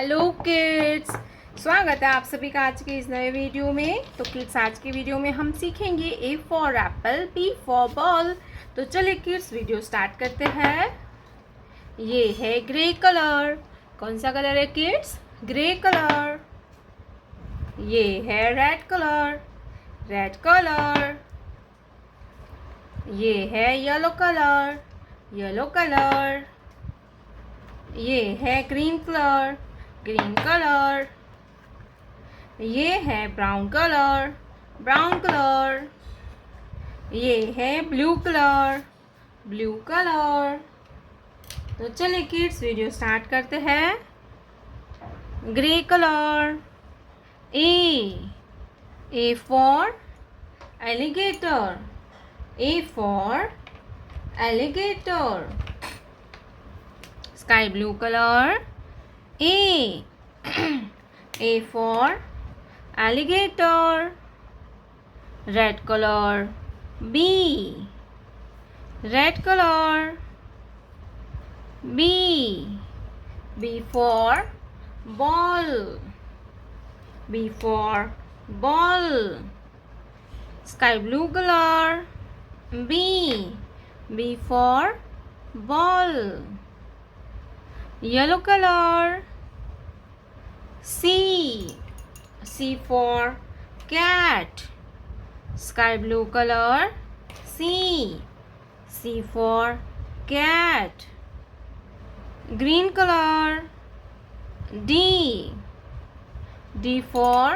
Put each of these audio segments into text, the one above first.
Hello kids, स्वागत है आप सभी का आज के इस नए वीडियो में। तो किड्स, आज के वीडियो में हम सीखेंगे A for apple, B for ball. तो चलिए किड्स, वीडियो स्टार्ट करते हैं। ये है ग्रे कलर। कौन सा कलर है किड्स? Grey colour. ये है रेड कलर। Red colour. ये है येलो कलर। Yellow colour. ये है ग्रीन कलर। Green colour. ये है ब्राउन कलर। Brown colour. ये है ब्लू कलर। Blue colour. तो चलिए किड्स, वीडियो स्टार्ट करते हैं। Grey colour. A for alligator. A for alligator. Sky blue color. A for alligator. Red color. B. Red color. B. B for ball. B for ball. Sky blue color. B. B for ball. Yellow color. C. C for cat. Sky blue color. C. C for cat. Green color. D. D for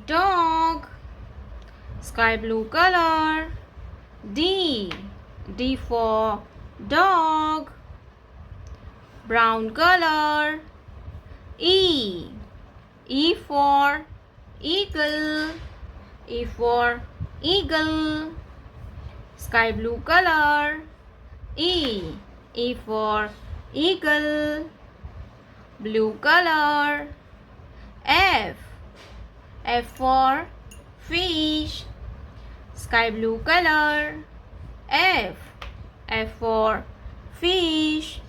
dog. Sky blue color. D. D for dog. Brown color. E for eagle. E for eagle. Sky blue color. E for eagle. Blue color. F for fish. Sky blue color. F for fish.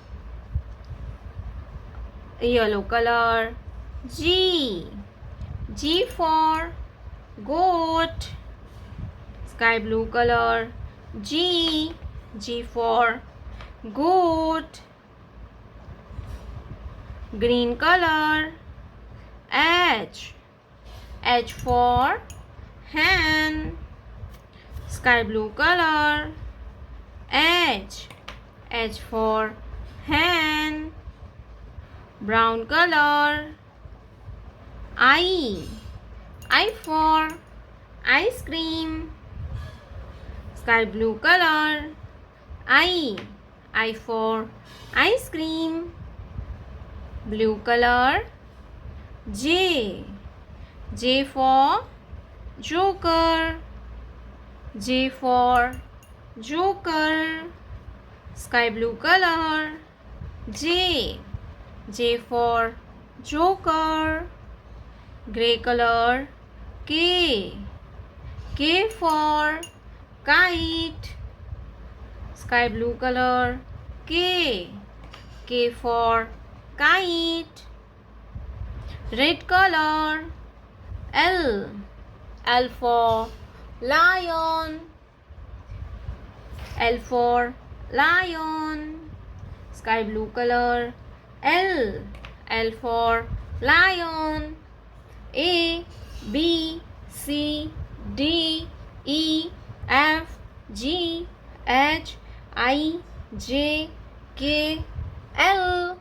Yellow color. G for goat. Sky blue color. G for goat. Green color. H for hen. Sky blue color. H for hen. Brown color. I for ice cream. Sky blue color. I for ice cream. Blue color. J for joker. J for joker. Sky blue color. J for joker. Gray color. K for kite. Sky blue color. K for kite. Red color. L for lion. L for lion. Sky blue color. L for lion. A B C D E F G H I J K L.